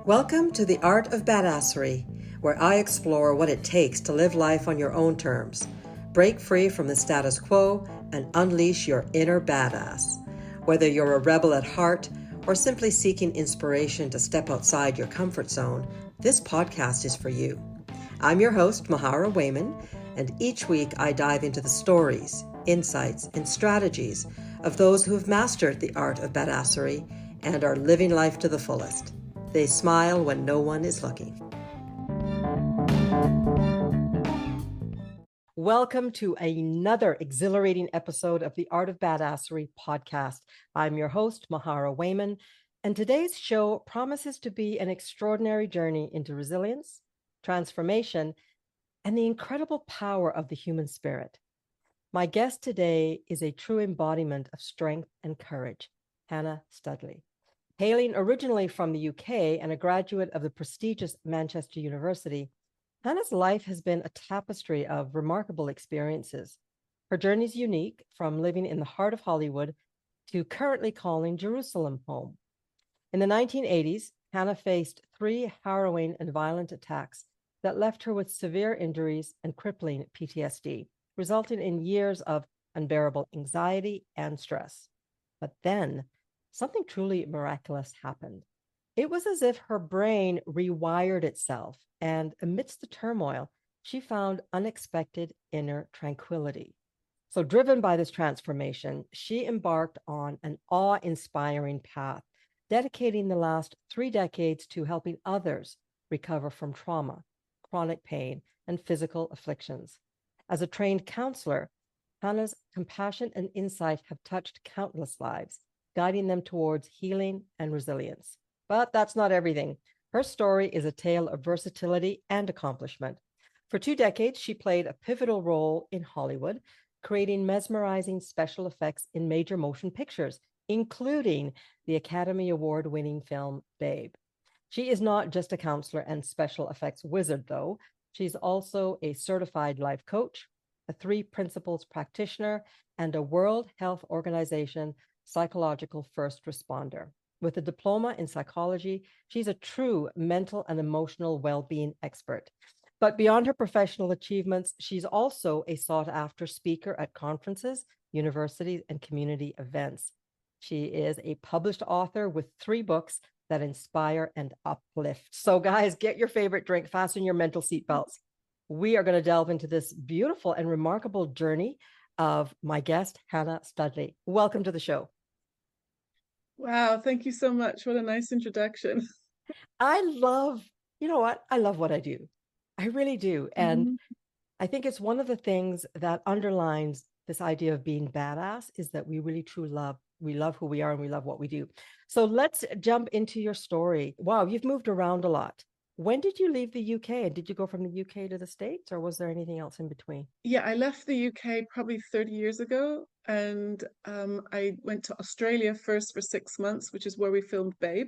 Welcome to the Art of Badassery, where I explore what it takes to live life on your own terms, break free from the status quo, and unleash your inner badass. Whether you're a rebel at heart or simply seeking inspiration to step outside your comfort zone, this podcast is for you. I'm your host, Mahara Wayman, and each week I dive into the stories, insights, and strategies of those who have mastered the art of badassery and are living life to the fullest. They smile when no one is looking. Welcome to another exhilarating episode of the Art of Badassery podcast. I'm your host, Mahara Wayman, and today's show promises to be an extraordinary journey into resilience, transformation, and the incredible power of the human spirit. My guest today is a true embodiment of strength and courage, Chana Studley. Hailing originally from the UK and a graduate of the prestigious Manchester University, Chana's life has been a tapestry of remarkable experiences. Her journey is unique, from living in the heart of Hollywood to currently calling Jerusalem home. In the 1980s, Chana faced 3 harrowing and violent attacks that left her with severe injuries and crippling PTSD, resulting in years of unbearable anxiety and stress. But then, something truly miraculous happened. It was as if her brain rewired itself, and amidst the turmoil, she found unexpected inner tranquility. So, driven by this transformation, she embarked on an awe-inspiring path, dedicating the last 3 decades to helping others recover from trauma, chronic pain, and physical afflictions. As a trained counselor, Chana's compassion and insight have touched countless lives, guiding them towards healing and resilience. But that's not everything. Her story is a tale of versatility and accomplishment. For 2 decades, she played a pivotal role in Hollywood, creating mesmerizing special effects in major motion pictures, including the Academy Award-winning film Babe. She is not just a counselor and special effects wizard, though. She's also a certified life coach, a 3 principles practitioner, and a World Health Organization psychological first responder. With a diploma in psychology, she's a true mental and emotional well-being expert. But beyond her professional achievements, she's also a sought-after speaker at conferences, universities, and community events. She is a published author with 3 books that inspire and uplift. So guys, get your favorite drink, fasten your mental seatbelts. We are going to delve into this beautiful and remarkable journey of my guest, Chana Studley. Welcome to the show. Wow, thank you so much. What a nice introduction. You know what? I love what I do. I really do. And I think it's one of the things that underlines this idea of being badass is that we really truly we love who we are and we love what we do. So let's jump into your story. Wow, you've moved around a lot. When did you leave the UK? And did you go from the UK to the States, or was there anything else in between? Yeah, I left the UK probably 30 years ago, and I went to Australia first for 6 months, which is where we filmed Babe.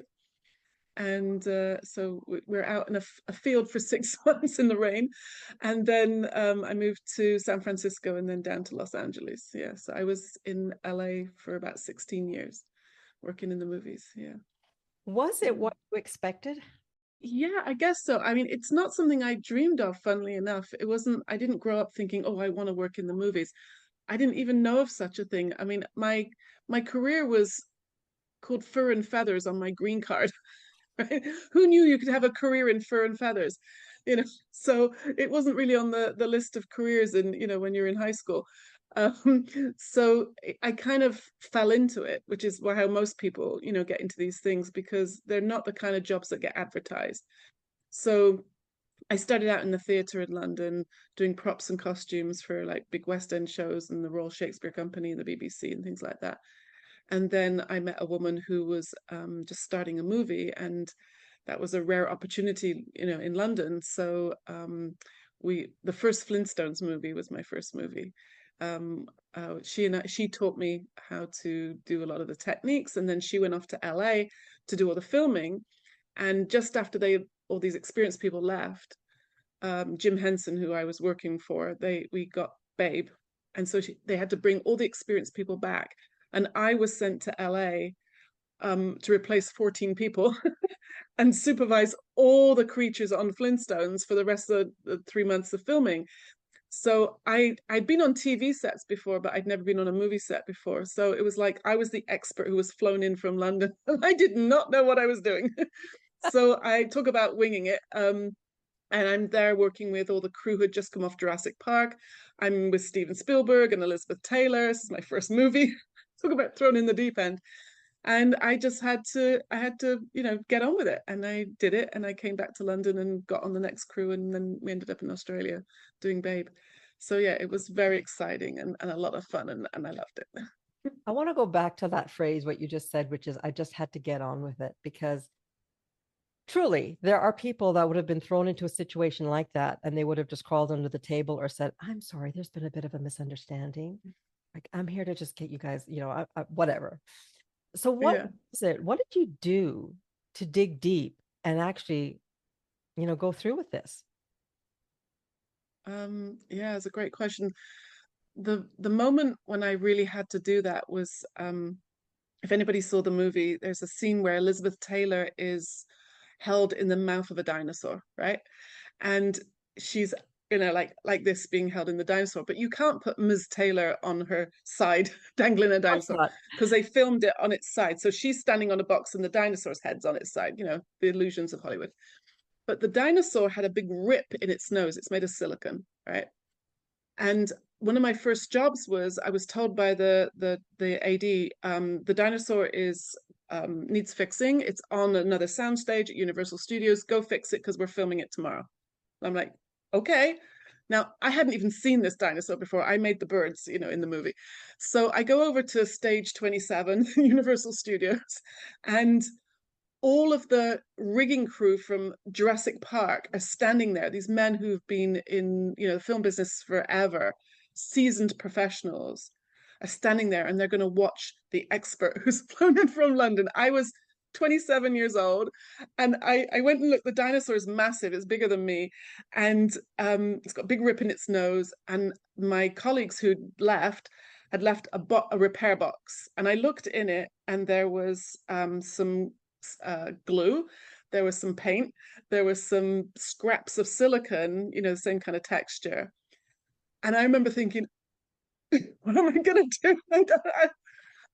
And so we're out in a field for 6 months in the rain. And then I moved to San Francisco and then down to Los Angeles. Yeah, so I was in LA for about 16 years working in the movies. Yeah. Was it what you expected? Yeah, I guess so. I mean, it's not something I dreamed of, funnily enough. I didn't grow up thinking, oh, I want to work in the movies. I didn't even know of such a thing. I mean, my career was called Fur and Feathers on my green card. Right? Who knew you could have a career in fur and feathers? You know, so it wasn't really on the list of careers in, when you're in high school. Um, so I kind of fell into it, which is how most people, get into these things because they're not the kind of jobs that get advertised. So I started out in the theatre in London doing props and costumes for like big West End shows and the Royal Shakespeare Company and the BBC and things like that. And then I met a woman who was just starting a movie, and that was a rare opportunity, in London. So the first Flintstones movie was my first movie. She taught me how to do a lot of the techniques, and then she went off to LA to do all the filming. And just after all these experienced people left, Jim Henson, who I was working for, we got Babe, and so they had to bring all the experienced people back, and I was sent to LA to replace 14 people and supervise all the creatures on Flintstones for the rest of the 3 months of filming. So I'd been on TV sets before, but I'd never been on a movie set before. So it was like I was the expert who was flown in from London, and I did not know what I was doing. So I talk about winging it. And I'm there working with all the crew who had just come off Jurassic Park. I'm with Steven Spielberg and Elizabeth Taylor. This is my first movie. Talk about thrown in the deep end. And I just I had to, get on with it. And I did it. And I came back to London and got on the next crew. And then we ended up in Australia doing Babe. So yeah, it was very exciting and a lot of fun. And I loved it. I want to go back to that phrase, what you just said, which is I just had to get on with it, because truly there are people that would have been thrown into a situation like that and they would have just crawled under the table or said, I'm sorry, there's been a bit of a misunderstanding. Like, I'm here to just get you guys, whatever. So what Yeah. was it? What did you do to dig deep and actually, go through with this? Yeah, it's a great question. The moment when I really had to do that was if anybody saw the movie, there's a scene where Elizabeth Taylor is held in the mouth of a dinosaur, right? And she's like this being held in the dinosaur, but you can't put Ms. Taylor on her side dangling a Of course dinosaur not. because they filmed it on its side. So she's standing on a box and the dinosaur's head's on its side, the illusions of Hollywood. But the dinosaur had a big rip in its nose. It's made of silicon, right? And one of my first jobs was I was told by the AD, the dinosaur is needs fixing. It's on another soundstage at Universal Studios. Go fix it because we're filming it tomorrow. I'm like, okay. Now I hadn't even seen this dinosaur before. I made the birds, in the movie. So I go over to stage 27, Universal Studios, and all of the rigging crew from Jurassic Park are standing there. These men who've been in, the film business forever, seasoned professionals, are standing there and they're going to watch the expert who's flown in from London. I was 27 years old and I went and looked. The dinosaur is massive, it's bigger than me, and it's got a big rip in its nose. And my colleagues who had left a repair box, and I looked in it and there was some glue, there was some paint, there was some scraps of silicone, the same kind of texture. And I remember thinking, what am I going to do?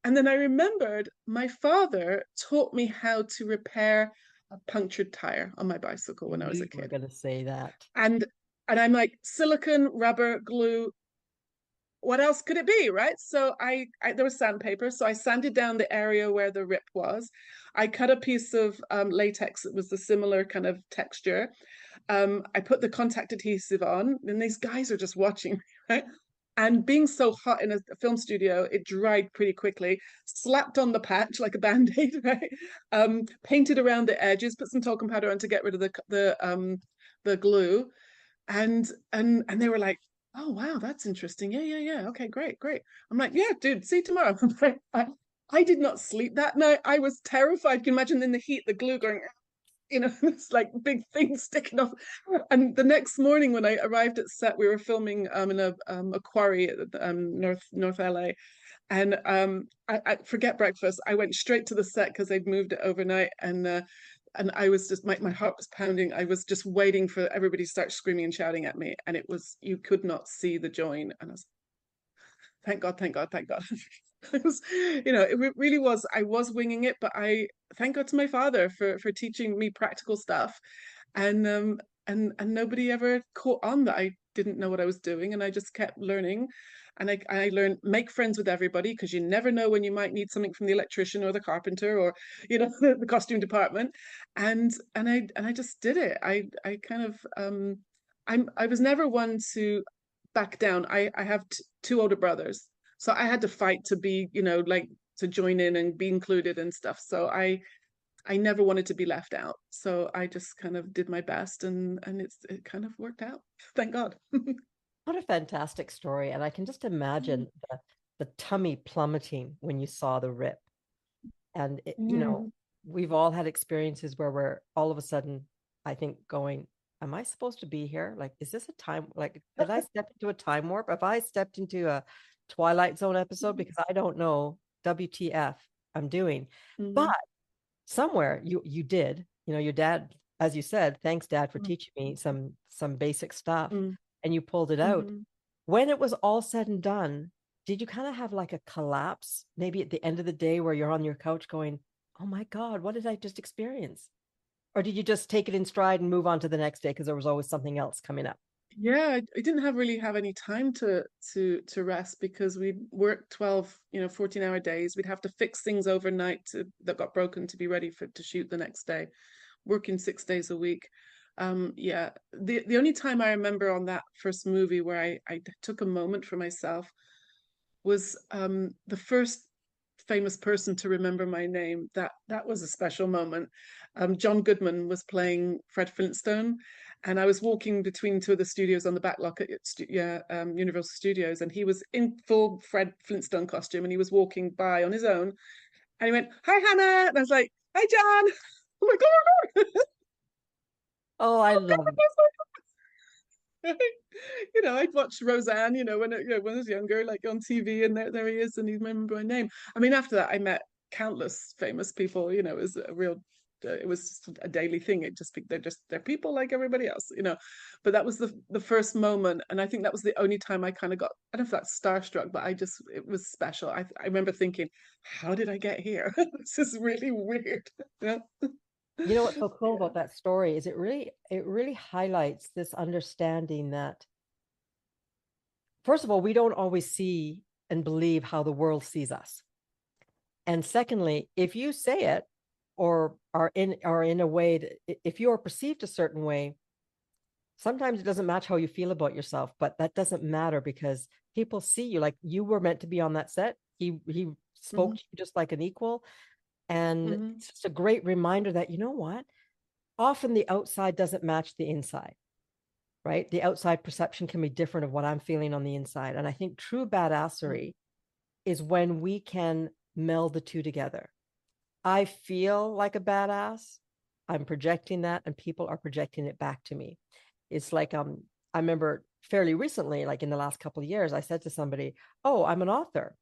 And then I remembered my father taught me how to repair a punctured tire on my bicycle when I was a You were kid. going to say that. And I'm like, silicone, rubber, glue, what else could it be, right? So there was sandpaper, so I sanded down the area where the rip was. I cut a piece of latex that was the similar kind of texture. I put the contact adhesive on, and these guys are just watching me, right? And being so hot in a film studio, it dried pretty quickly. Slapped on the patch like a band-aid, right? Painted around the edges, put some talcum powder on to get rid of the glue, and they were like, oh wow, that's interesting. Yeah. Okay, great. I'm like, yeah, dude, see you tomorrow. I did not sleep that night. I was terrified. You can imagine in the heat, the glue going, it's like big things sticking off. And the next morning when I arrived at set, we were filming in a quarry at North LA. And I forget breakfast. I went straight to the set because they'd moved it overnight, and I was just my heart was pounding. I was just waiting for everybody to start screaming and shouting at me, and it was, you could not see the join. And I was, thank God, thank God, thank God. It was, it really was. I was winging it, but I thank God to my father for teaching me practical stuff, and nobody ever caught on that I didn't know what I was doing, and I just kept learning. And I learned make friends with everybody because you never know when you might need something from the electrician or the carpenter or the costume department, and I just did it. I kind of I was never one to back down. I have two older brothers, so I had to fight to be like to join in and be included and stuff. So I never wanted to be left out. So I just kind of did my best, and it kind of worked out. Thank God. What a fantastic story. And I can just imagine the tummy plummeting when you saw the rip. And, we've all had experiences where we're all of a sudden, I think, going, am I supposed to be here? Like, is this a time? Like, did I step into a time warp? Have I stepped into a Twilight Zone episode? Because I don't know. WTF. I'm doing. But Mm-hmm. somewhere you did, your dad, as you said, thanks dad for teaching me Mm-hmm. some basic stuff, Mm-hmm. and you pulled it out. Mm-hmm. When it was all said and done, did you kind of have like a collapse maybe at the end of the day where you're on your couch going, oh my God, what did I just experience? Or did you just take it in stride and move on to the next day because there was always something else coming up? Yeah, I didn't have really have any time to rest because we'd work 12, 14-hour days. We'd have to fix things overnight that got broken to be ready to shoot the next day, working 6 days a week. Yeah, the only time I remember on that first movie where I took a moment for myself was the first famous person to remember my name. That was a special moment. John Goodman was playing Fred Flintstone, and I was walking between two of the studios on the back lot at Universal Studios, and he was in full Fred Flintstone costume, and he was walking by on his own, and he went, "Hi, Hannah," and I was like, "Hi, John." Oh my god! Oh, I love it. I'd watch Roseanne, when I was younger, like on TV, and there he is, and he remembered my name. I mean, after that, I met countless famous people. It was a real, it was just a daily thing. They're people like everybody else. But that was the first moment, and I think that was the only time I kind of got, I don't know if that's starstruck, but it was special. I remember thinking, how did I get here? This is really weird. Yeah. You know what's so cool Yeah. about that story is it really highlights this understanding that, first of all, we don't always see and believe how the world sees us. And secondly, if you say it or are in a way that if you are perceived a certain way, sometimes it doesn't match how you feel about yourself, but that doesn't matter because people see you like you were meant to be on that set. He spoke Mm-hmm. to you just like an equal. And Mm-hmm. it's just a great reminder that, you know what? Often the outside doesn't match the inside, right? The outside perception can be different of what I'm feeling on the inside. And I think true badassery is when we can meld the two together. I feel like a badass. I'm projecting that, and people are projecting it back to me. It's like I remember fairly recently, like in the last couple of years, I said to somebody, "Oh, I'm an author,"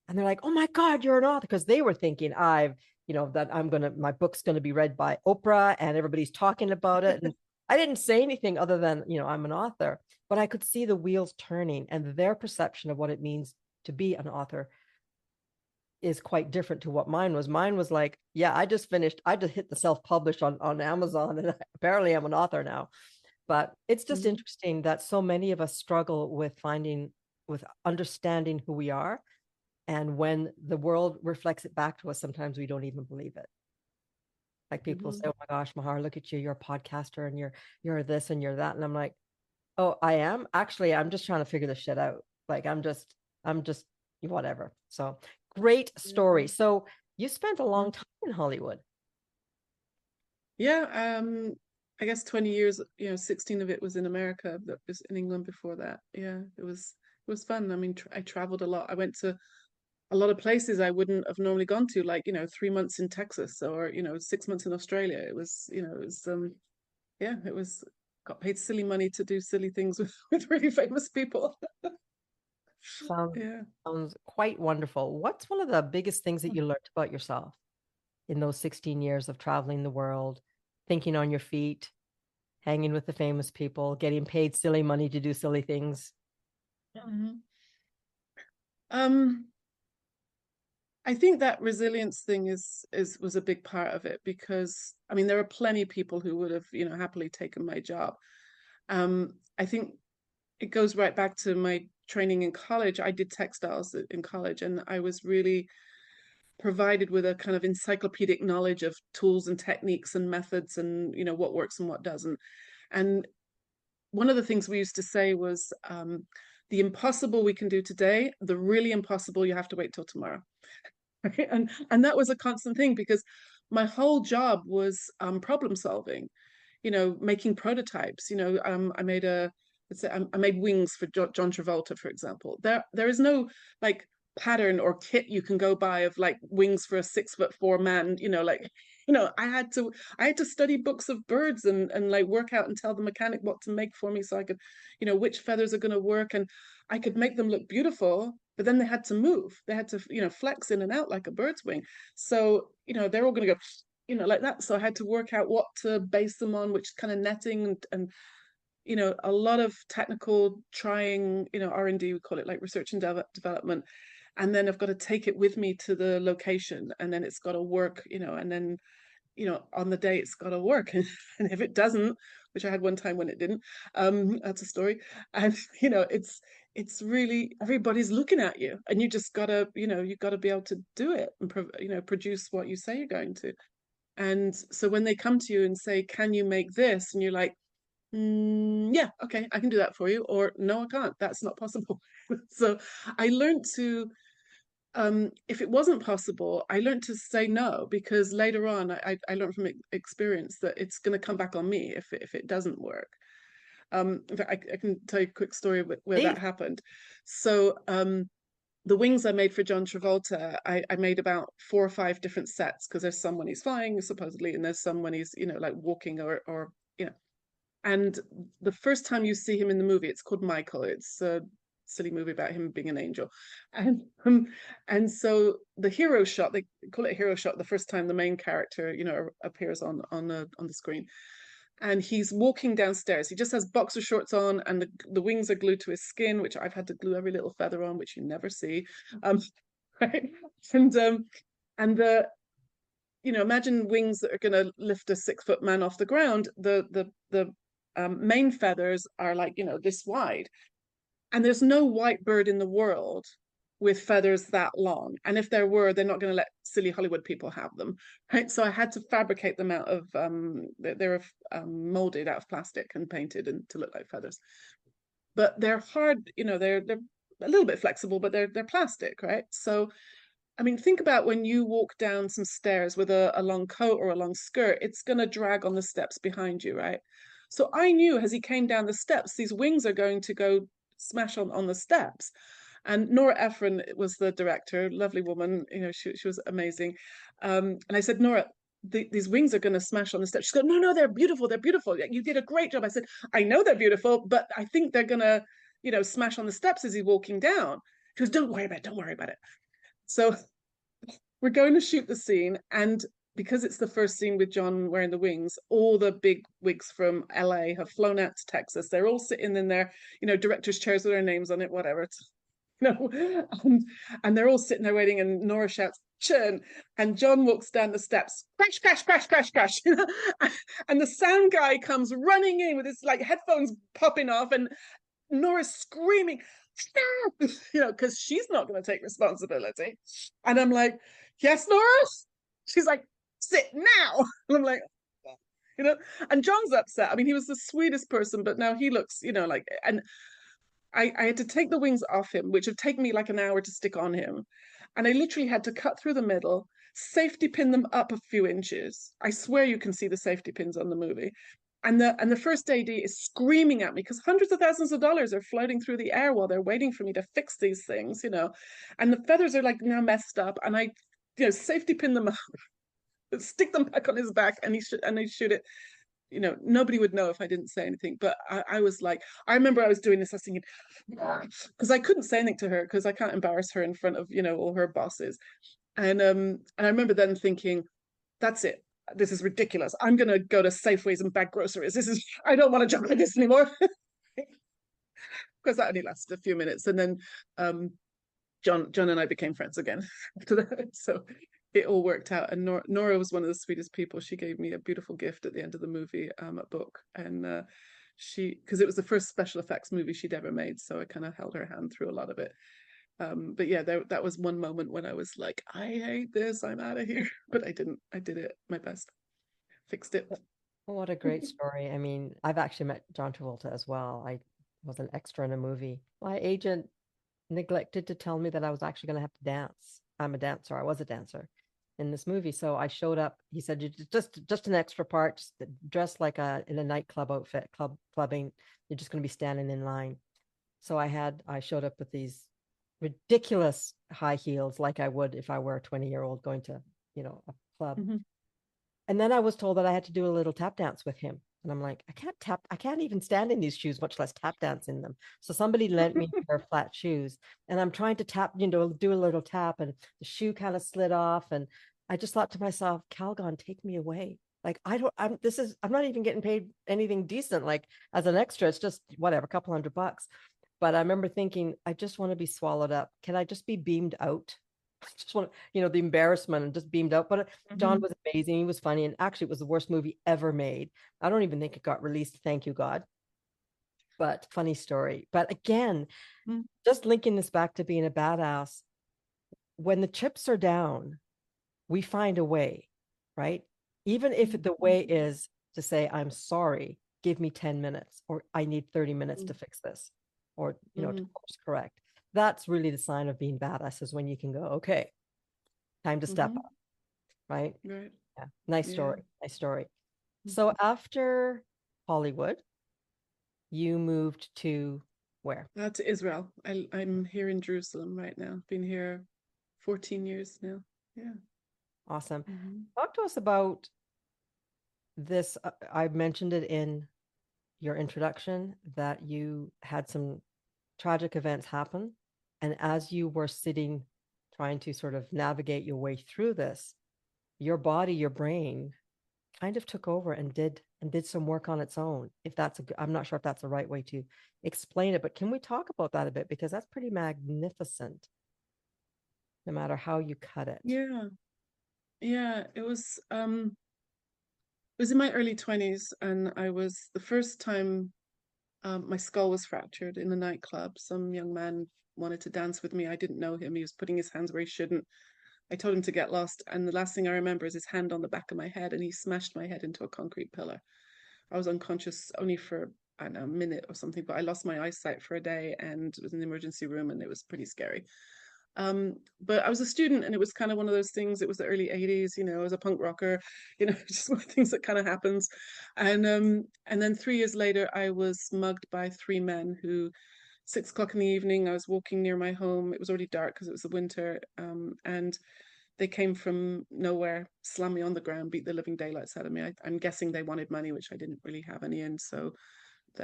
and they're like, "Oh my God, you're an author," because they were thinking that my book's gonna be read by Oprah and everybody's talking about it, and I didn't say anything other than I'm an author, but I could see the wheels turning, and their perception of what it means to be an author is quite different to what mine was. Mine was like, yeah, I just hit the self-publish on Amazon, and apparently I'm an author now. But it's just Mm-hmm. interesting that so many of us struggle with understanding who we are. And when the world reflects it back to us, sometimes we don't even believe it. Like people Mm-hmm. say, oh my gosh, Mahar, look at you, you're a podcaster and you're this and you're that. And I'm like, oh, I am? Actually, I'm just trying to figure this shit out. Like I'm just whatever. So great story. So you spent a Yeah. long time in Hollywood. Yeah, I guess 20 years, 16 of it was in America, that was in England before that. Yeah, it was fun. I mean, I traveled a lot. I went to a lot of places I wouldn't have normally gone to, like, 3 months in Texas or, 6 months in Australia. Yeah, got paid silly money to do silly things with, with really famous people. Sounds Yeah. sounds quite wonderful. What's one of the biggest things that you learned about yourself in those 16 years of traveling the world, thinking on your feet, hanging with the famous people, getting paid silly money to do silly things? Mhm. Um, I think that resilience thing was a big part of it because I mean there are plenty of people who would have happily taken my job. I think it goes right back to my training in college. I did textiles in college, and I was really provided with a kind of encyclopedic knowledge of tools and techniques and methods and what works and what doesn't. And one of the things we used to say was the impossible we can do today, the really impossible you have to wait till tomorrow. Right? And that was a constant thing because my whole job was problem solving, making prototypes. I made wings for John Travolta, for example. There is no like pattern or kit you can go by of like wings for a 6'4" man. I had to study books of birds and like work out and tell the mechanic what to make for me so I could, which feathers are going to work, and I could make them look beautiful, but then they had to move. They had to, flex in and out like a bird's wing. So, they're all going to go, like that. So I had to work out what to base them on, which kind of netting and a lot of technical trying, R&D, we call it, like research and development. And then I've got to take it with me to the location, and then it's got to work, and then, on the day it's got to work. And if it doesn't, which I had one time when it didn't, that's a story. And, it's really, everybody's looking at you, and you just gotta, you've got to be able to do it and, produce what you say you're going to. And so when they come to you and say, can you make this? And you're like, yeah, okay, I can do that for you. Or no, I can't. That's not possible. So I learned to, if it wasn't possible, I learned to say no, because later on I learned from experience that it's going to come back on me if it doesn't work. In fact, I can tell you a quick story where that happened. So the wings I made for John Travolta, I made about 4 or 5 different sets, because there's some when he's flying, supposedly, and there's some when he's, like walking or. And the first time you see him in the movie, it's called Michael. It's a silly movie about him being an angel. And so the hero shot, they call it a hero shot, the first time the main character, appears on the screen. And he's walking downstairs. He just has boxer shorts on, and the wings are glued to his skin, which I've had to glue every little feather on, which you never see. Right? And the imagine wings that are going to lift a 6-foot man off the ground. The main feathers are like, this wide. And there's no white bird in the world with feathers that long. And if there were, they're not going to let silly Hollywood people have them. Right. So I had to fabricate them out of, they're molded out of plastic and painted and to look like feathers. But they're hard, they're a little bit flexible, but they're plastic, right? So I mean, think about when you walk down some stairs with a long coat or a long skirt, it's going to drag on the steps behind you, right? So I knew as he came down the steps, these wings are going to go smash on the steps. And Nora Ephron was the director, lovely woman, she was amazing. And I said, Nora, these wings are going to smash on the steps. She goes, no, they're beautiful. They're beautiful. You did a great job. I said, I know they're beautiful, but I think they're going to, smash on the steps as he's walking down. She goes, don't worry about it. So we're going to shoot the scene, and because it's the first scene with John wearing the wings, all the big wigs from LA have flown out to Texas. They're all sitting in their, director's chairs with their names on it, whatever. And they're all sitting there waiting, and Nora shouts, "Churn!" And John walks down the steps, crash, crash, crash, crash, crash. And the sound guy comes running in with his like headphones popping off, and Nora's screaming, stop, because she's not going to take responsibility. And I'm like, yes, Nora? She's like, sit now. And I'm like, and John's upset. I mean, he was the sweetest person, but now he looks, like, and I had to take the wings off him, which have taken me like an hour to stick on him. And I literally had to cut through the middle, safety pin them up a few inches. I swear you can see the safety pins on the movie. And the first AD is screaming at me because hundreds of thousands of dollars are floating through the air while they're waiting for me to fix these things, and the feathers are like now messed up, and I, safety pin them up, stick them back on his back, and I shoot it. Nobody would know if I didn't say anything, but I was like, I remember I was doing this, I was thinking, because I couldn't say anything to her because I can't embarrass her in front of, all her bosses. And I remember then thinking, that's it. This is ridiculous. I'm going to go to Safeways and bag groceries. I don't want a job like this anymore. Because that only lasted a few minutes. And then John and I became friends again after that. So it all worked out. And Nora was one of the sweetest people. She gave me a beautiful gift at the end of the movie, a book. And because it was the first special effects movie she'd ever made. So I kind of held her hand through a lot of it. But yeah, that was one moment when I was like, I hate this, I'm out of here. But I didn't. I did it my best. Fixed it. What a great story. I mean, I've actually met John Travolta as well. I was an extra in a movie. My agent neglected to tell me that I was actually going to have to dance. I'm a dancer. I was a dancer in this movie. So I showed up. He said, "You just an extra part, just dressed like in a nightclub outfit, clubbing. You're just going to be standing in line." So I showed up with these ridiculous high heels like I would if I were a 20-year-old going to, a club. Mm-hmm. And then I was told that I had to do a little tap dance with him. And I'm like, I can't even stand in these shoes, much less tap dance in them. So somebody lent me their flat shoes, and I'm trying to tap, do a little tap, and the shoe kind of slid off. And I just thought to myself, Calgon, take me away. Like, I'm not even getting paid anything decent, like as an extra. It's just whatever, a couple $100. But I remember thinking, I just want to be swallowed up. Can I just be beamed out? I just want to, the embarrassment and just beamed out. But John was amazing. He was funny. And actually, it was the worst movie ever made. I don't even think it got released. Thank you, God. But funny story. But again, just linking this back to being a badass, when the chips are down, we find a way, right? Even if the way is to say, I'm sorry, give me 10 minutes, or I need 30 minutes to fix this, or, to course correct. That's really the sign of being badass, is when you can go, okay, time to step up, right? Right. Yeah. Nice story. Nice story. So after Hollywood, you moved to where? To Israel. I'm here in Jerusalem right now. Been here 14 years now. Yeah. Awesome. Talk to us about this. I mentioned it in your introduction that you had some tragic events happen. And as you were sitting, trying to sort of navigate your way through this, your body, your brain kind of took over and did some work on its own. If that's I'm not sure if that's the right way to explain it, but can we talk about that a bit? Because that's pretty magnificent, no matter how you cut it. Yeah. Yeah. It was in my early 20s, and I was the first time my skull was fractured in a nightclub. Some young man wanted to dance with me. I didn't know him. He was putting his hands where he shouldn't. I told him to get lost, and the last thing I remember is his hand on the back of my head, and he smashed my head into a concrete pillar. I was unconscious only for, I don't know, a minute or something, but I lost my eyesight for a day and was in the emergency room, and it was pretty scary. But I was a student, and it was kind of one of those things. It was the early 80s, I was a punk rocker, just one of the things that kind of happens. And then 3 years later, I was mugged by three men who, 6 o'clock in the evening, I was walking near my home. It was already dark because it was the winter. And they came from nowhere, slammed me on the ground, beat the living daylights out of me. I'm guessing they wanted money, which I didn't really have any in. So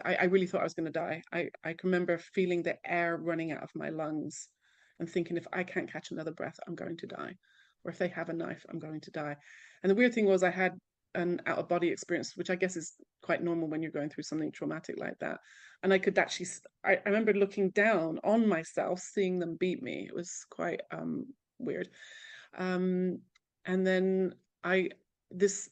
I really thought I was going to die. I can remember feeling the air running out of my lungs and thinking, if I can't catch another breath, I'm going to die. Or if they have a knife, I'm going to die. And the weird thing was, I had an out of body experience, which I guess is quite normal when you're going through something traumatic like that. And I could actually, I remember looking down on myself, seeing them beat me. It was quite weird. And then I, this,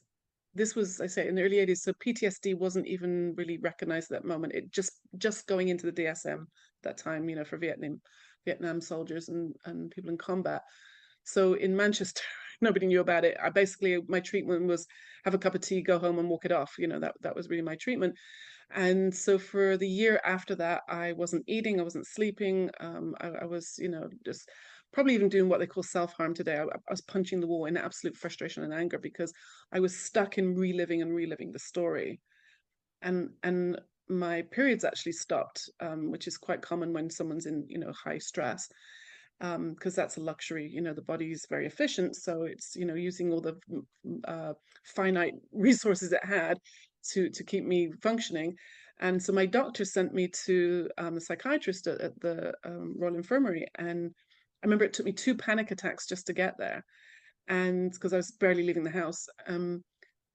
this was, I say, in the early 80s. So PTSD wasn't even really recognized at that moment. It just going into the DSM that time, for Vietnam soldiers and people in combat. So in Manchester, nobody knew about it. My treatment was have a cup of tea, go home and walk it off. That was really my treatment. And so for the year after that, I wasn't eating, I wasn't sleeping. I was, just probably even doing what they call self-harm today. I was punching the wall in absolute frustration and anger because I was stuck in reliving the story. And my periods actually stopped, which is quite common when someone's in, high stress, because that's a luxury. The body's very efficient, so it's, using all the finite resources it had to keep me functioning. And so my doctor sent me to a psychiatrist at the Royal Infirmary, and I remember it took me 2 panic attacks just to get there, and because I was barely leaving the house.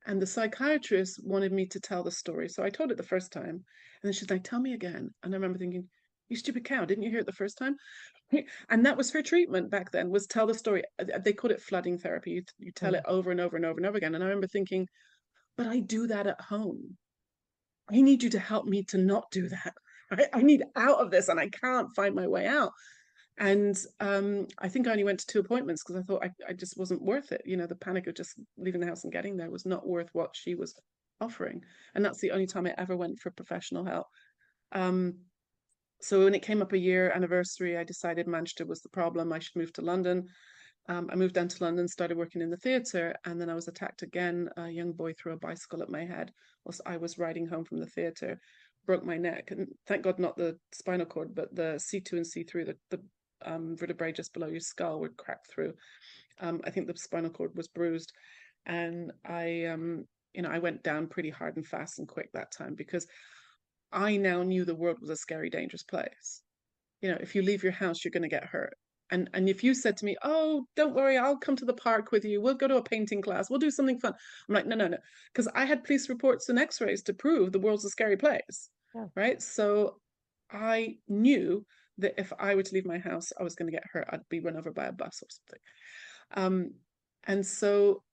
And the psychiatrist wanted me to tell the story. So I told it the first time. And then she's like, tell me again. And I remember thinking, you stupid cow, didn't you hear it the first time? And that was her treatment back then, was tell the story. They called it flooding therapy. You tell it over and over and over and over again. And I remember thinking, but I do that at home. I need you to help me to not do that. I need out of this, and I can't find my way out. And I think I only went to 2 appointments because I thought I just wasn't worth it. The panic of just leaving the house and getting there was not worth what she was offering. And that's the only time I ever went for professional help. So when it came up a year anniversary, I decided Manchester was the problem. I should move to London. I moved down to London, started working in the theatre, and then I was attacked again. A young boy threw a bicycle at my head whilst I was riding home from the theatre, broke my neck, and thank God not the spinal cord, but the C2 and C3, the vertebrae just below your skull were cracked through. I think the spinal cord was bruised, and I I went down pretty hard and fast and quick that time, because I now knew the world was a scary, dangerous place. If you leave your house, you're going to get hurt. And if you said to me, "Oh, don't worry, I'll come to the park with you. We'll go to a painting class. We'll do something fun." I'm like, "No, no, no," because I had police reports and X-rays to prove the world's a scary place, Yeah. right? So I knew that if I were to leave my house, I was going to get hurt. I'd be run over by a bus or something. And so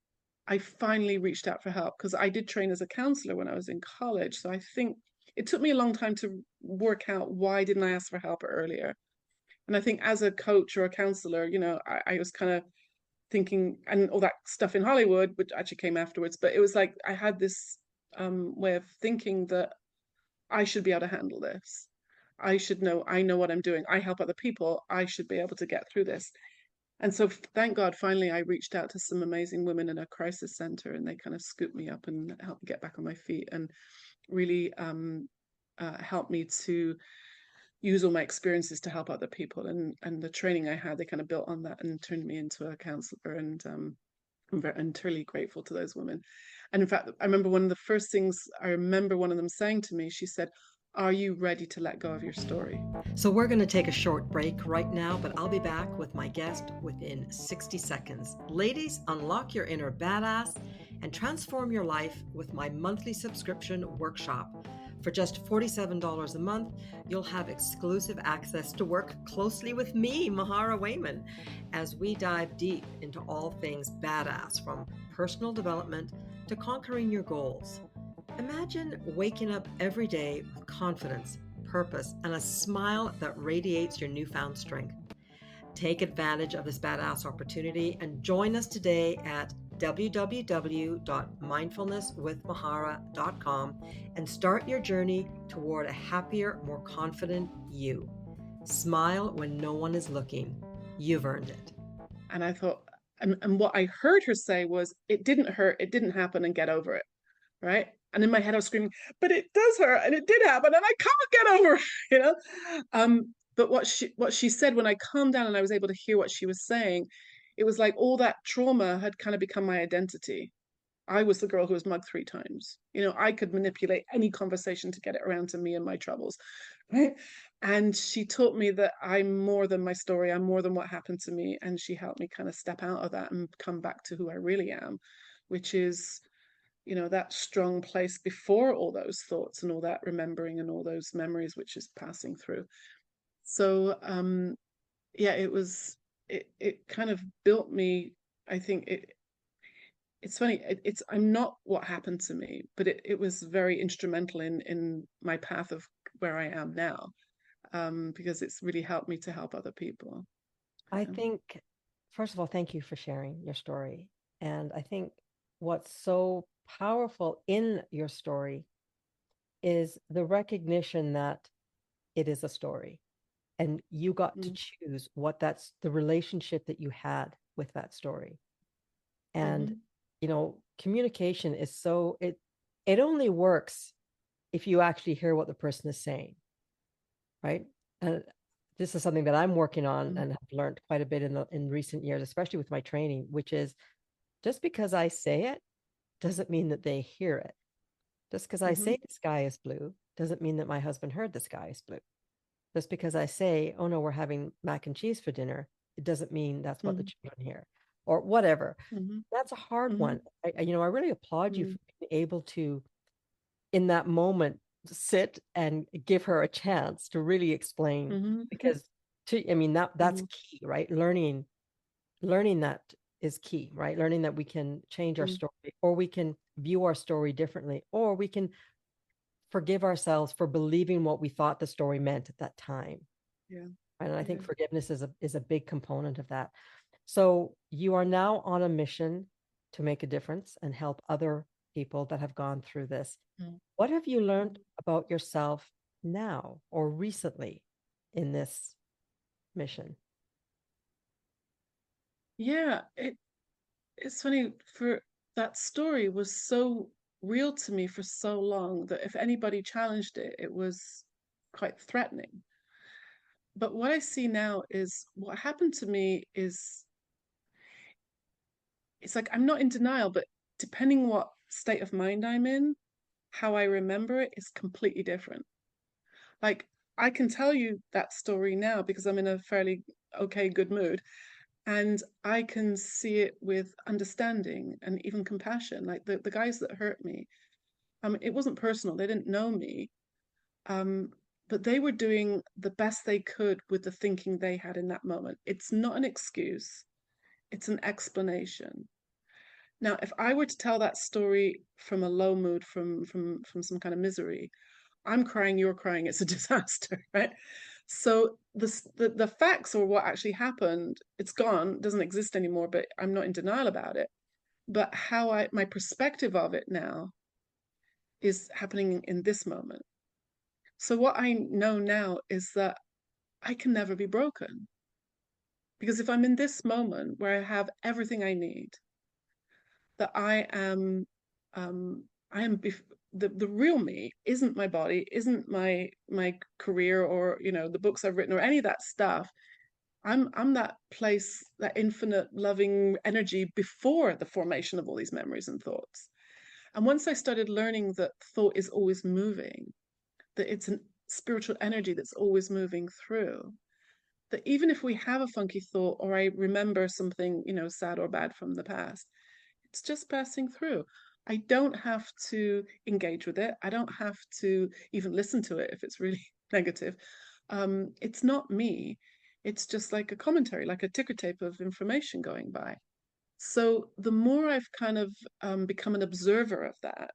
I finally reached out for help, because I did train as a counselor when I was in college. So I think it took me a long time to work out, why didn't I ask for help earlier? And I think as a coach or a counselor, I was kind of thinking, and all that stuff in Hollywood, which actually came afterwards, but it was like I had this way of thinking that I should be able to handle this. I know what I'm doing. I help other people. I should be able to get through this. And so thank God, finally, I reached out to some amazing women in a crisis center, and they kind of scooped me up and helped me get back on my feet, and really helped me to use all my experiences to help other people. And the training I had, they kind of built on that and turned me into a counselor. And I'm entirely grateful to those women. And in fact, I remember one of the first things I remember one of them saying to me, she said, "Are you ready to let go of your story?" So we're going to take a short break right now, but I'll be back with my guest within 60 seconds. Ladies, unlock your inner badass and transform your life with my monthly subscription workshop. For just $47 a month, you'll have exclusive access to work closely with me, Mahara Wayman, as we dive deep into all things badass, from personal development to conquering your goals. Imagine waking up every day with confidence, purpose, and a smile that radiates your newfound strength. Take advantage of this badass opportunity and join us today at www.mindfulnesswithmahara.com and start your journey toward a happier, more confident you. Smile when no one is looking. You've earned it. And I thought, and what I heard her say was, "It didn't hurt, it didn't happen, and get over it." Right? And in my head I was screaming, "But it does hurt, and it did happen, and I can't get over it," you know. But what she said, when I calmed down and I was able to hear what she was saying, it was like all that trauma had kind of become my identity. I was the girl who was mugged 3 times. I could manipulate any conversation to get it around to me and my troubles, right? And she taught me that I'm more than my story. I'm more than what happened to me. And she helped me kind of step out of that and come back to who I really am, which is, that strong place before all those thoughts and all that remembering and all those memories, which is passing through. So, yeah, it kind of built me. I think it's funny. I'm not what happened to me, but it was very instrumental in my path of where I am now, because it's really helped me to help other people. I think, first of all, thank you for sharing your story. And I think what's so powerful in your story is the recognition that it is a story, and you got to Mm. choose what that's the relationship that you had with that story. And, Mhm. communication is it only works if you actually hear what the person is saying, right? And this is something that I'm working on Mhm. and have learned quite a bit in recent years, especially with my training, which is, just because I say it doesn't mean that they hear it. Just because I Mhm. say the sky is blue doesn't mean that my husband heard the sky is blue. Just because I say, "Oh no, we're having mac and cheese for dinner," it doesn't mean that's what the Mhm. children hear, or whatever. Mhm. That's a hard one. Mhm. I really applaud you Mhm. for being able to, in that moment, sit and give her a chance to really explain, Mhm. because that's Mhm. key, right? Learning that is key, right? Learning that we can change our Mhm. story, or we can view our story differently, or we can forgive ourselves for believing what we thought the story meant at that time. Yeah. And I think Yeah. forgiveness is a big component of that. So you are now on a mission to make a difference and help other people that have gone through this. Mm. What have you learned Mhm. about yourself now or recently in this mission? Yeah, it's funny, for that story was so real to me for so long that if anybody challenged it, it was quite threatening. But what I see now is what happened to me is, it's like I'm not in denial, but depending what state of mind I'm in, how I remember it is completely different. Like, I can tell you that story now because I'm in a fairly okay, good mood, and I can see it with understanding and even compassion. Like the guys that hurt me, it wasn't personal. They didn't know me, um, but they were doing the best they could with the thinking they had in that moment. It's not an excuse, it's an explanation. Now, if I were to tell that story from a low mood, from some kind of misery, I'm crying, you're crying, it's a disaster, right? So the facts or what actually happened, it's gone, doesn't exist anymore, but I'm not in denial about it. But how my perspective of it now is happening in this moment. So what I know now is that I can never be broken. Because if I'm in this moment where I have everything I need, that I am the real me isn't my body, isn't my career, or the books I've written or any of that stuff. I'm that place, that infinite loving energy before the formation of all these memories and thoughts. And once I started learning that thought is always moving, that it's a spiritual energy that's always moving through, that even if we have a funky thought or I remember something, sad or bad from the past, it's just passing through. I don't have to engage with it. I don't have to even listen to it if it's really negative. It's not me. It's just like a commentary, like a ticker tape of information going by. So the more I've kind of become an observer of that,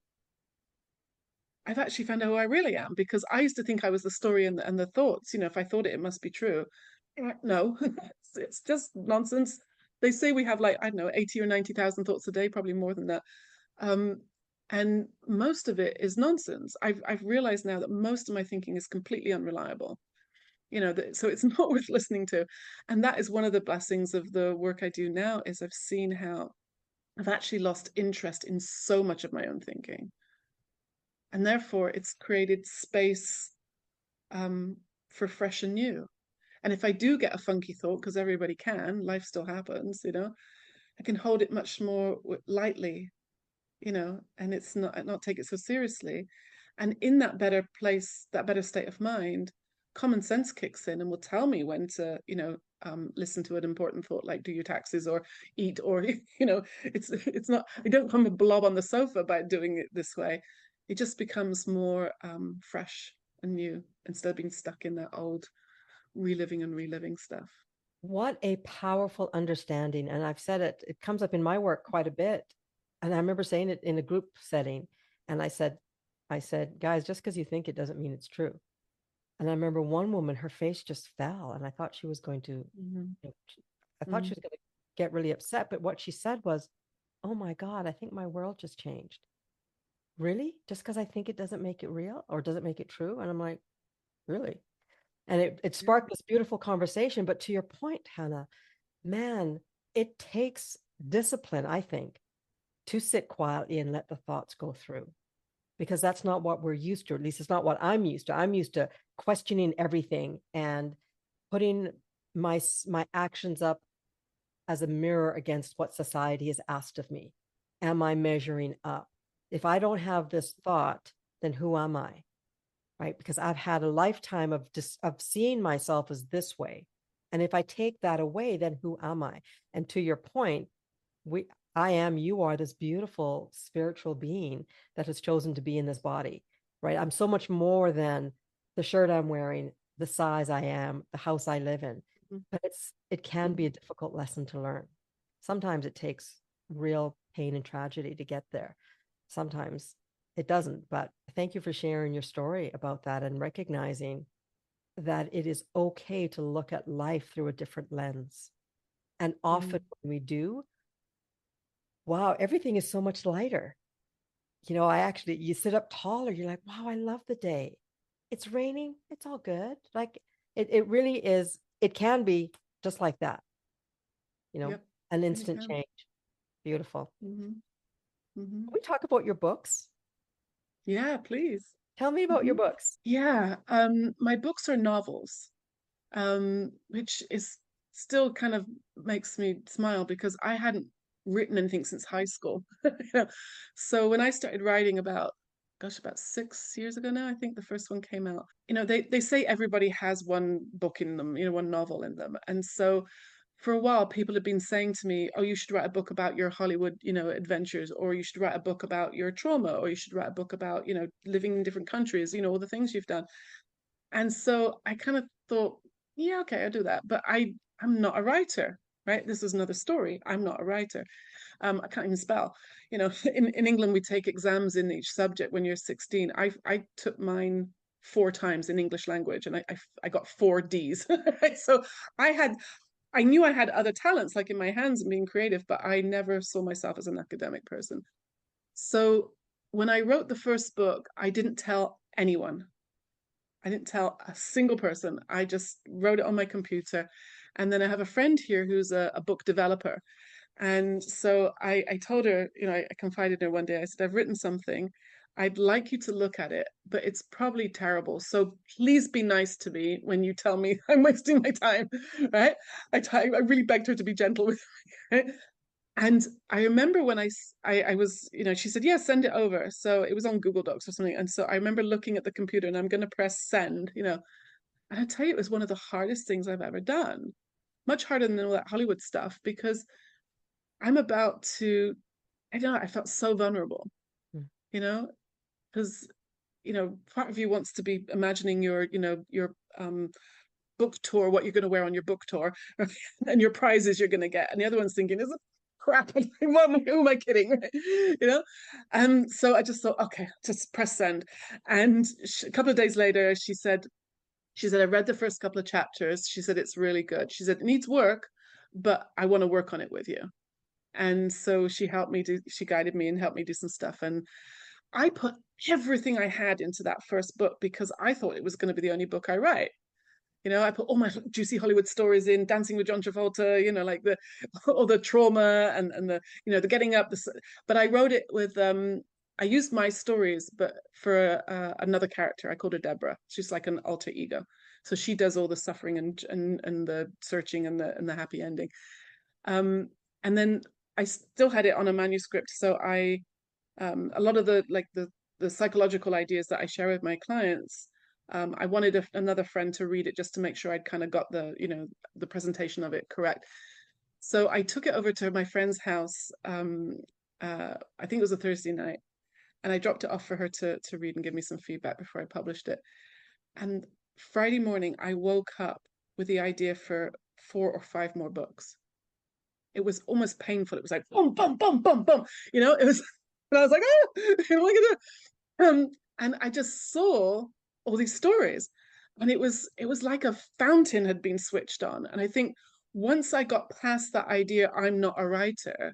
I've actually found out who I really am, because I used to think I was the story and the thoughts. If I thought it, it must be true. No, it's just nonsense. They say we have, like, I don't know, 80 or 90,000 thoughts a day, probably more than that. Um, and most of it is nonsense. I've realized now that most of my thinking is completely unreliable. So it's not worth listening to. And that is one of the blessings of the work I do now, is I've seen how I've actually lost interest in so much of my own thinking. And therefore it's created space for fresh and new. And if I do get a funky thought, because everybody can, life still happens, I can hold it much more lightly, and it's not take it so seriously. And in that better place, that better state of mind, common sense kicks in and will tell me when to, listen to an important thought, like do your taxes or eat, or it's not. I don't become a blob on the sofa by doing it this way. It just becomes more fresh and new, instead of being stuck in that old reliving and reliving stuff. What a powerful understanding. And I've said it, it comes up in my work quite a bit. And I remember saying it in a group setting. And I said, guys, just because you think it doesn't mean it's true. And I remember one woman, her face just fell. And I thought she was going to, Mm-hmm. I thought she was going to get really upset. But what she said was, oh my God, I think my world just changed. Really? Just because I think it doesn't make it real or doesn't make it true? And I'm like, really? And it sparked this beautiful conversation. But to your point, Hannah, man, it takes discipline, I think, to sit quietly and let the thoughts go through, because that's not what we're used to. At least it's not what I'm used to. I'm used to questioning everything and putting my actions up as a mirror against what society has asked of me. Am I measuring up? If I don't have this thought, then who am I? Right? Because I've had a lifetime of seeing myself as this way. And if I take that away, then who am I? And to your point, I am, you are this beautiful spiritual being that has chosen to be in this body, right? I'm so much more than the shirt I'm wearing, the size I am, the house I live in. But it can be a difficult lesson to learn. Sometimes it takes real pain and tragedy to get there. Sometimes it doesn't. But thank you for sharing your story about that and recognizing that it is okay to look at life through a different lens. And often when we do, wow, everything is so much lighter. You sit up taller, you're like, wow, I love the day. It's raining, it's all good. Like it really is, it can be just like that, Yep, an really instant can. change. Beautiful. Mm-hmm. Mm-hmm. Can we talk about your books? Yeah, please. Tell me about Mm-hmm. your books. Yeah, my books are novels, which is still kind of makes me smile, because I hadn't written anything since high school. So when I started writing about 6 years ago now, I think the first one came out. They say everybody has one book in them, one novel in them. And so for a while, people have been saying to me, oh, you should write a book about your Hollywood, adventures, or you should write a book about your trauma, or you should write a book about, living in different countries, all the things you've done. And so I kind of thought, yeah, okay, I'll do that. But I'm not a writer, right? This is another story. I'm not a writer. I can't even spell. In England, we take exams in each subject when you're 16. I took mine 4 times in English language, and I got 4 Ds. Right? So I knew I had other talents, like in my hands and being creative, but I never saw myself as an academic person. So when I wrote the first book, I didn't tell anyone. I didn't tell a single person. I just wrote it on my computer. And then I have a friend here who's a book developer. And so I told her, I confided in her one day, I said, I've written something. I'd like you to look at it, but it's probably terrible. So please be nice to me when you tell me I'm wasting my time, right? I really begged her to be gentle with me. Right? And I remember when I was, she said, yeah, send it over. So it was on Google Docs or something. And so I remember looking at the computer and I'm going to press send, and I tell you, it was one of the hardest things I've ever done, much harder than all that Hollywood stuff, because I'm about to, I don't know, I felt so vulnerable, Mm. Because, part of you wants to be imagining your book tour, what you're going to wear on your book tour, and your prizes you're going to get. And the other one's thinking, is it crap? Who am I kidding? So I just thought, okay, just press send. And a couple of days later, she said, I read the first couple of chapters. She said, it's really good. She said, it needs work, but I want to work on it with you. And so she guided me and helped me do some stuff. And I put everything I had into that first book because I thought it was going to be the only book I write. I put all my juicy Hollywood stories in, Dancing with John Travolta, like all the trauma and the, the getting up. But I wrote it with, I used my stories, but for another character. I called her Deborah. She's like an alter ego. So she does all the suffering and the searching and the happy ending. And then I still had it on a manuscript. So a lot of the psychological ideas that I share with my clients, I wanted another friend to read it just to make sure I'd kind of got the presentation of it correct. So I took it over to my friend's house. I think it was a Thursday night, and I dropped it off for her to read and give me some feedback before I published it. And Friday morning, I woke up with the idea for 4 or 5 more books. It was almost painful. It was like boom, boom, boom, boom, boom. It was, and I was like, oh, what am I gonna do? And I just saw all these stories, and it was like a fountain had been switched on. And I think once I got past that idea, I'm not a writer,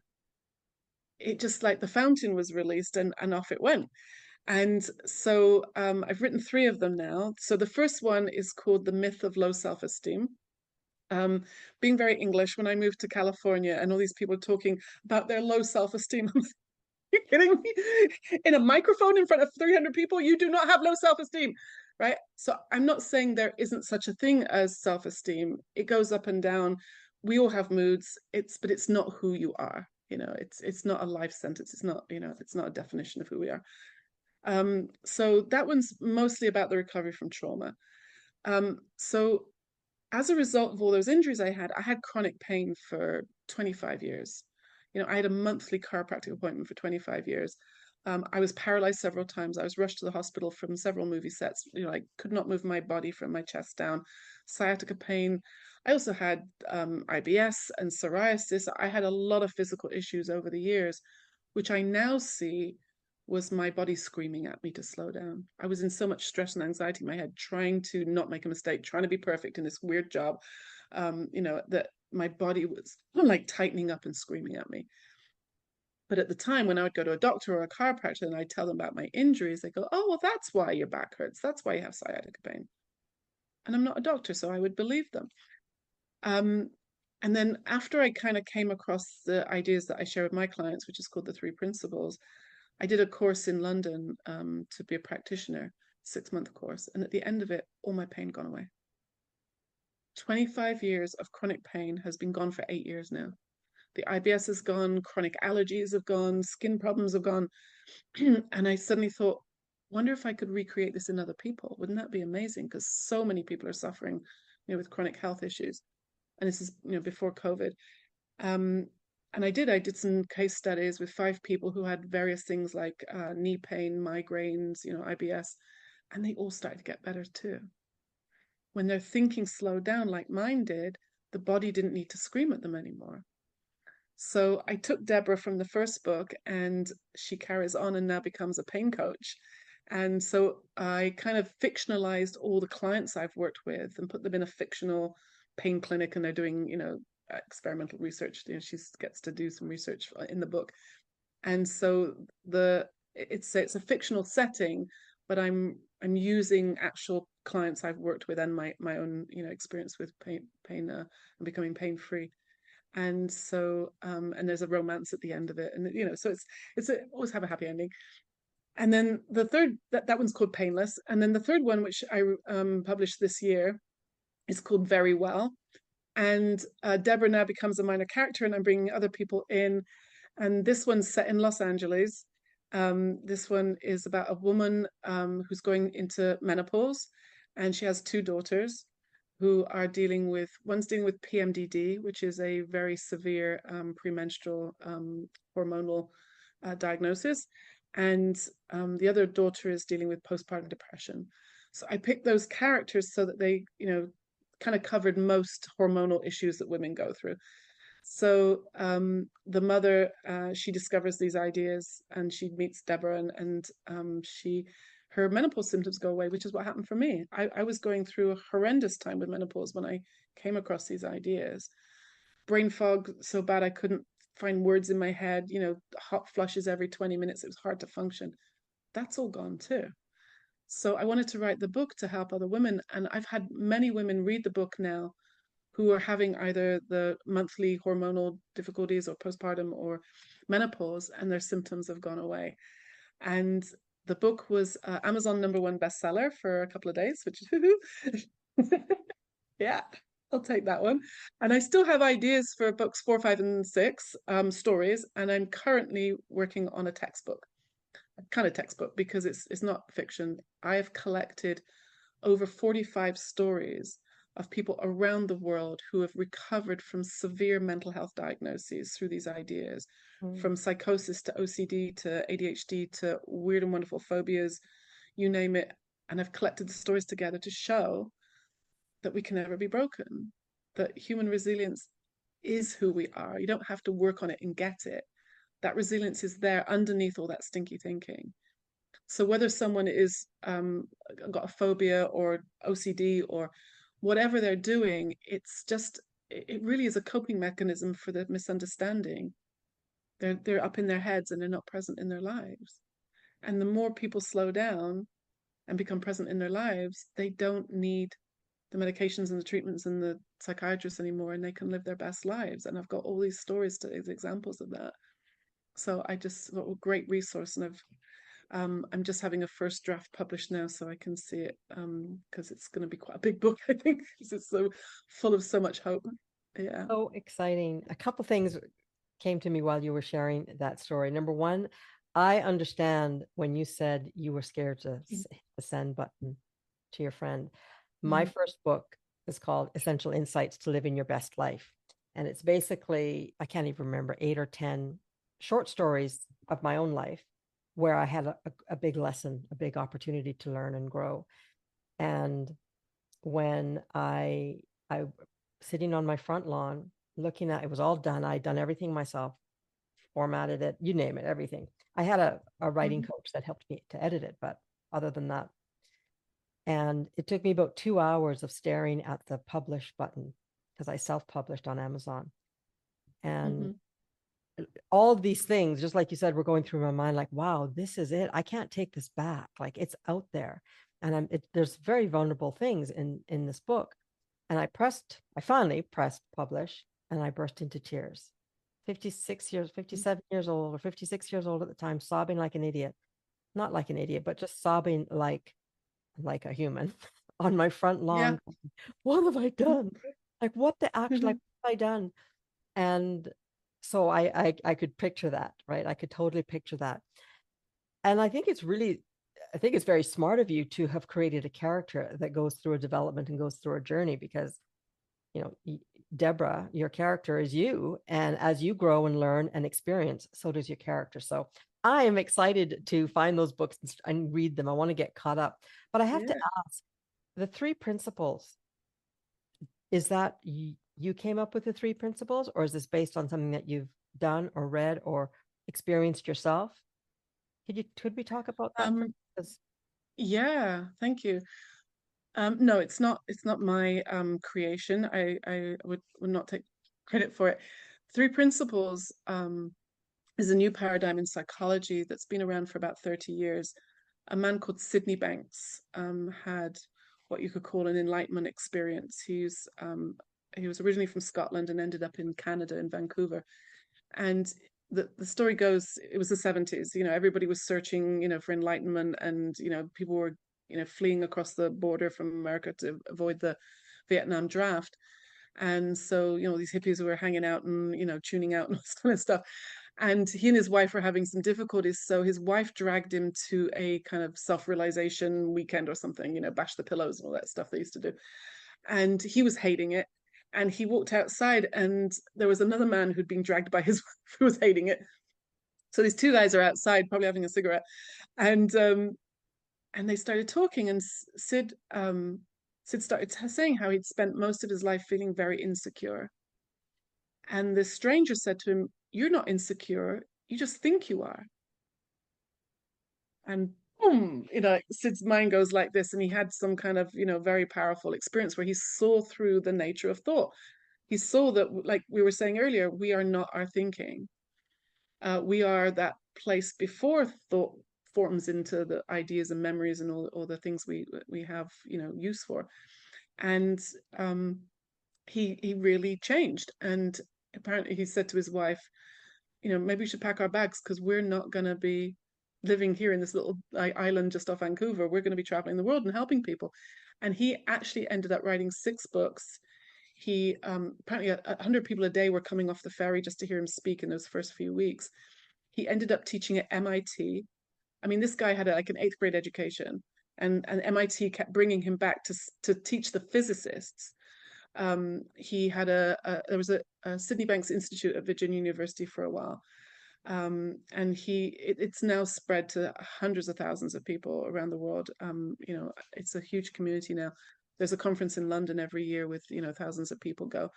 it just like the fountain was released and off it went. And so I've written 3 of them now. So the first one is called The Myth of Low Self-Esteem. Being very English, when I moved to California and all these people talking about their low self-esteem, you kidding me? In a microphone in front of 300 people, you do not have low self-esteem, right? So I'm not saying there isn't such a thing as self-esteem. It goes up and down. We all have moods. But it's not who you are. It's not a life sentence. It's not, it's not a definition of who we are. So that one's mostly about the recovery from trauma. So as a result of all those injuries I had chronic pain for 25 years. I had a monthly chiropractic appointment for 25 years. I was paralyzed several times. I was rushed to the hospital from several movie sets. I could not move my body from my chest down. Sciatica pain. I also had IBS and psoriasis. I had a lot of physical issues over the years, which I now see was my body screaming at me to slow down. I was in so much stress and anxiety in my head, trying to not make a mistake, trying to be perfect in this weird job, that my body was like tightening up and screaming at me. But at the time, when I would go to a doctor or a chiropractor and I'd tell them about my injuries, they go, oh, well, that's why your back hurts. That's why you have sciatica pain. And I'm not a doctor, so I would believe them. And then after I kind of came across the ideas that I share with my clients, which is called the 3 principles, I did a course in London to be a practitioner, 6-month course. And at the end of it, all my pain gone away. 25 years of chronic pain has been gone for 8 years now. The IBS is gone, chronic allergies have gone, skin problems have gone. And I suddenly thought, wonder if I could recreate this in other people. Wouldn't that be amazing? Because so many people are suffering, with chronic health issues. And this is, before COVID. Um, and I did some case studies with 5 people who had various things like knee pain, migraines, IBS, and they all started to get better too. When their thinking slowed down like mine did, the body didn't need to scream at them anymore. So I took Deborah from the first book, and she carries on and now becomes a pain coach. And so I kind of fictionalized all the clients I've worked with and put them in a fictional pain clinic, and they're doing, experimental research. She gets to do some research in the book. And so it's a fictional setting, but I'm using actual clients I've worked with and my own experience with pain and becoming pain free. And so and there's a romance at the end of it, and so always have a happy ending. And then the third, that one's called Painless, and then the third one, which I published this year, is called Very Well. And Deborah now becomes a minor character, and I'm bringing other people in. And this one's set in Los Angeles. This one is about a woman who's going into menopause, and she has 2 daughters who are one's dealing with PMDD, which is a very severe premenstrual hormonal diagnosis. And the other daughter is dealing with postpartum depression. So I picked those characters so that they, kind of covered most hormonal issues that women go through. So the mother, she discovers these ideas, and she meets Deborah, and her menopause symptoms go away, which is what happened for me. I was going through a horrendous time with menopause when I came across these ideas. Brain fog so bad I couldn't find words in my head, hot flushes every 20 minutes. It was hard to function. That's all gone too. So I wanted to write the book to help other women. And I've had many women read the book now who are having either the monthly hormonal difficulties or postpartum or menopause, and their symptoms have gone away. And the book was Amazon #1 bestseller for a couple of days, which is yeah, I'll take that one. And I still have ideas for books 4, 5, and 6, stories, and I'm currently working on a textbook, because it's not fiction. I have collected over 45 stories of people around the world who have recovered from severe mental health diagnoses through these ideas, from psychosis to OCD to ADHD to weird and wonderful phobias, you name it. And I've collected the stories together to show that we can never be broken, that human resilience is who we are. You don't have to work on it and get it. That resilience is there underneath all that stinky thinking. So whether someone is got a phobia or OCD or whatever they're doing, it really is a coping mechanism for the misunderstanding. They're up in their heads and they're not present in their lives. And the more people slow down and become present in their lives, they don't need the medications and the treatments and the psychiatrists anymore, and they can live their best lives. And I've got all these stories as examples of that. So I just thought, a great resource, and I'm just having a first draft published now, so I can see it, because it's going to be quite a big book, I think, because it's so full of so much hope. Yeah. So exciting. A couple things came to me while you were sharing that story. Number one, I understand when you said you were scared to hit the send button to your friend. My first book is called Essential Insights to Living Your Best Life. And it's basically, I can't even remember, 8 or 10 short stories of my own life where I had a big lesson, a big opportunity to learn and grow. And when I sitting on my front lawn, looking at it, was all done. I'd done everything myself, formatted it, you name it, everything. I had a writing coach that helped me to edit it, but other than that, and it took me about 2 hours of staring at the publish button, because I self-published on Amazon. And all these things, just like you said, were going through my mind, like, wow, this is it. I can't take this back. Like, it's out there. And there's very vulnerable things in this book. And I finally pressed publish, and I burst into tears. 57 years old, or 56 years old at the time, sobbing like an idiot. Not like an idiot, but just sobbing like a human on my front lawn. Yeah. What have I done? Like, what the actual, like, what have I done? And So I could picture that, right? I could totally picture that. And I think it's very smart of you to have created a character that goes through a development and goes through a journey because, you know, Deborah, your character is you. And as you grow and learn and experience, so does your character. So I am excited to find those books and read them. I want to get caught up. But I have to Yeah. ask, the three principles, is that you came up with the three principles, or is this based on something that you've done or read or experienced yourself? Could we talk about that for Um, us? yeah, thank you. No, it's not my creation. I would not take credit for it. Three principles is a new paradigm in psychology that's been around for about 30 years. A man called Sydney Banks had what you could call an enlightenment experience. He was originally from Scotland and ended up in Canada, in Vancouver. And the story goes, it was the 70s. Everybody was searching, for enlightenment, and people were, fleeing across the border from America to avoid the Vietnam draft. And so, these hippies were hanging out and, tuning out and all this kind of stuff. And he and his wife were having some difficulties. So his wife dragged him to a kind of self-realization weekend or something, bash the pillows and all that stuff they used to do. And he was hating it. And he walked outside, and there was another man who'd been dragged by his wife who was hating it. So these two guys are outside, probably having a cigarette, and they started talking. And Sid started saying how he'd spent most of his life feeling very insecure. And the stranger said to him, "You're not insecure. You just think you are." And boom, Sid's mind goes like this. And he had some kind of, very powerful experience where he saw through the nature of thought. He saw that, like we were saying earlier, we are not our thinking. We are that place before thought forms into the ideas and memories and all the things we have, use for. And he really changed. And apparently he said to his wife, maybe we should pack our bags because we're not going to be living here in this little island just off Vancouver. We're going to be traveling the world and helping people. And he actually ended up writing 6 books. He apparently 100 people a day were coming off the ferry just to hear him speak in those first few weeks. He ended up teaching at MIT. I mean, this guy had like an 8th grade education, and MIT kept bringing him back to teach the physicists. He had there was a Sydney Banks Institute at Virginia University for a while. And it's now spread to hundreds of thousands of people around the world. It's a huge community now. There's a conference in London every year with, thousands of people go.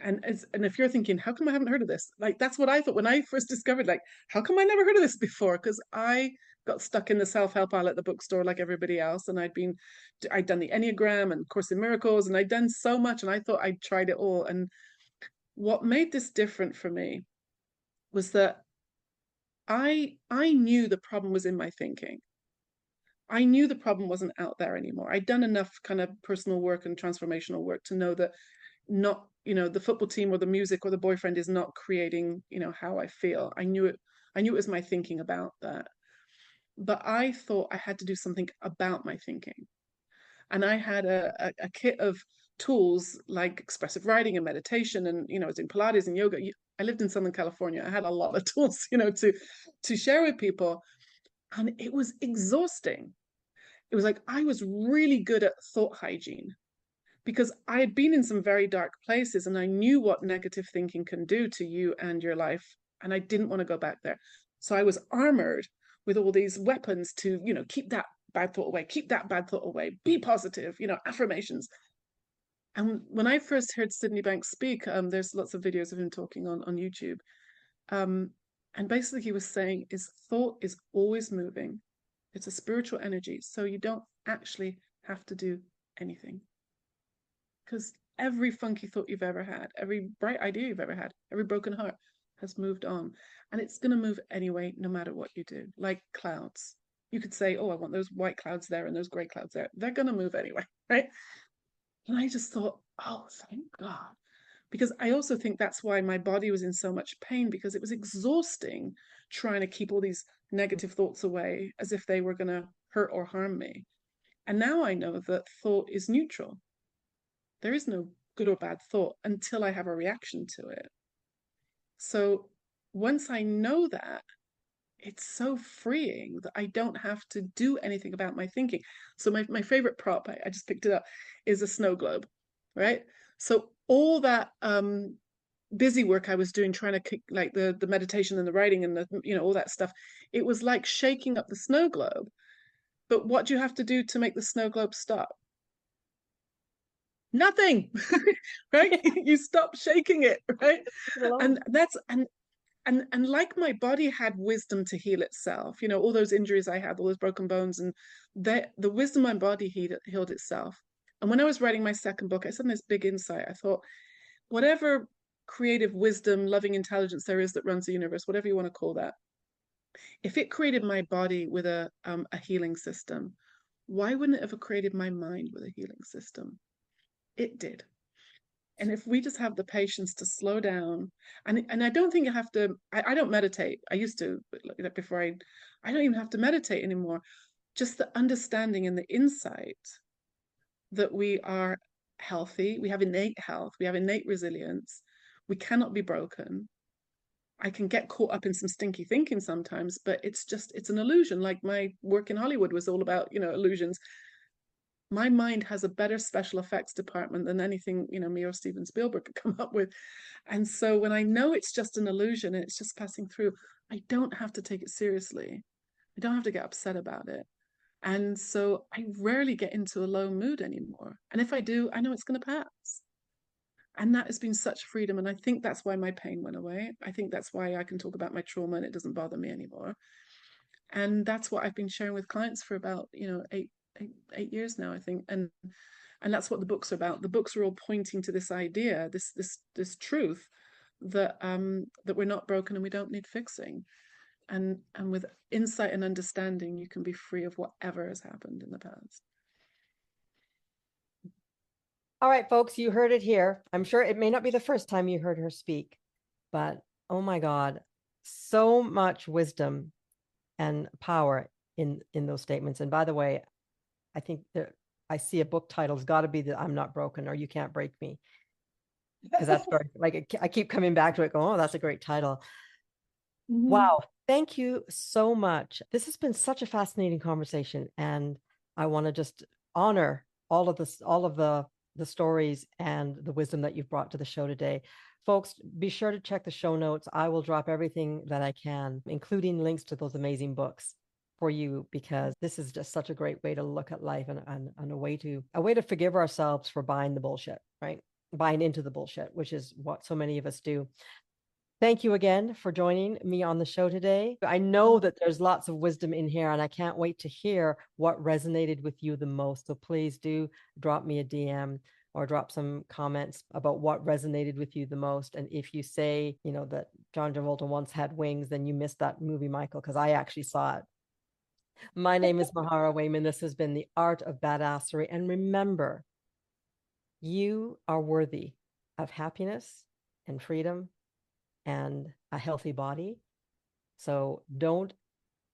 And if you're thinking, how come I haven't heard of this? Like, that's what I thought when I first discovered, like, how come I never heard of this before? Because I got stuck in the self-help aisle at the bookstore like everybody else. And I'd done the Enneagram and Course in Miracles, and I'd done so much, and I thought I'd tried it all. And what made this different for me was that I knew the problem was in my thinking. I knew the problem wasn't out there anymore. I'd done enough kind of personal work and transformational work to know that not, the football team or the music or the boyfriend is not creating, how I feel. I knew it. I knew it was my thinking about that. But I thought I had to do something about my thinking. And I had a kit of tools like expressive writing and meditation, and I was doing Pilates and yoga. I lived in Southern California. I had a lot of tools, to share with people, and it was exhausting. It was like I was really good at thought hygiene because I had been in some very dark places, and I knew what negative thinking can do to you and your life, and I didn't want to go back there. So I was armored with all these weapons to, keep that bad thought away, keep that bad thought away, be positive, affirmations. And when I first heard Sydney Banks speak, there's lots of videos of him talking on YouTube. Um, and basically he was saying is thought is always moving. It's a spiritual energy. So you don't actually have to do anything. Because every funky thought you've ever had, every bright idea you've ever had, every broken heart has moved on. And it's going to move anyway, no matter what you do, like clouds. You could say, oh, I want those white clouds there and those gray clouds there. They're going to move anyway, right? And I just thought, oh, thank God. Because I also think that's why my body was in so much pain, because it was exhausting trying to keep all these negative thoughts away as if they were going to hurt or harm me. And now I know that thought is neutral. There is no good or bad thought until I have a reaction to it. So once I know that, it's so freeing that I don't have to do anything about my thinking. So my favorite prop, I just picked it up, is a snow globe, right? So all that busy work I was doing, trying to kick, like the meditation and the writing and all that stuff, it was like shaking up the snow globe. But what do you have to do to make the snow globe stop? Nothing. Right? You stop shaking it, right? And that's and like my body had wisdom to heal itself, all those injuries I had, all those broken bones, and the wisdom my body healed itself. And when I was writing my second book, I suddenly this big insight. I thought, whatever creative wisdom, loving intelligence there is that runs the universe, whatever you want to call that, if it created my body with a healing system, why wouldn't it have created my mind with a healing system? It did. And if we just have the patience to slow down, and I don't think you have to, I don't meditate. I used to, but before I don't even have to meditate anymore. Just the understanding and the insight that we are healthy, we have innate health, we have innate resilience, we cannot be broken. I can get caught up in some stinky thinking sometimes, but it's an illusion. Like my work in Hollywood was all about, illusions. My mind has a better special effects department than anything, me or Steven Spielberg could come up with. And so when I know it's just an illusion and it's just passing through, I don't have to take it seriously. I don't have to get upset about it. And so I rarely get into a low mood anymore. And if I do, I know it's going to pass. And that has been such freedom. And I think that's why my pain went away. I think that's why I can talk about my trauma and it doesn't bother me anymore. And that's what I've been sharing with clients for about, 8 years now, I think. And that's what the books are about. The books are all pointing to this idea, this truth that that we're not broken and we don't need fixing. And with insight and understanding, you can be free of whatever has happened in the past. All right, folks, you heard it here. I'm sure it may not be the first time you heard her speak, but oh my God, so much wisdom and power in those statements. And by the way, I think that I see a book title has got to be that I'm not broken or you can't break me. Because that's very, like, I keep coming back to it going, oh, that's a great title. Mm-hmm. Wow. Thank you so much. This has been such a fascinating conversation. And I want to just honor all of the stories and the wisdom that you've brought to the show today. Folks, be sure to check the show notes. I will drop everything that I can, including links to those amazing books for you, because this is just such a great way to look at life and a way to forgive ourselves for buying the bullshit, right? Buying into the bullshit, which is what so many of us do. Thank you again for joining me on the show today. I know that there's lots of wisdom in here, and I can't wait to hear what resonated with you the most. So please do drop me a DM or drop some comments about what resonated with you the most. And if you say, that John Travolta once had wings, then you missed that movie, Michael, because I actually saw it. My name is Mahara Wayman. This has been The Art of Badassery. And remember, you are worthy of happiness and freedom and a healthy body. So don't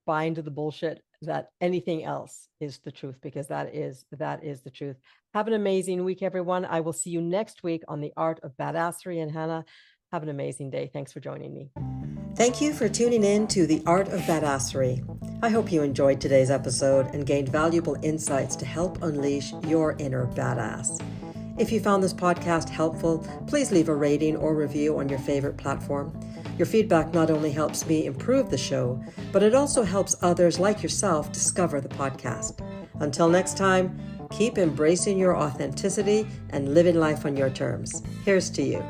buy into the bullshit that anything else is the truth, because that is the truth. Have an amazing week, everyone. I will see you next week on The Art of Badassery. And Hannah, have an amazing day. Thanks for joining me. Thank you for tuning in to The Art of Badassery. I hope you enjoyed today's episode and gained valuable insights to help unleash your inner badass. If you found this podcast helpful, please leave a rating or review on your favorite platform. Your feedback not only helps me improve the show, but it also helps others like yourself discover the podcast. Until next time, keep embracing your authenticity and living life on your terms. Here's to you.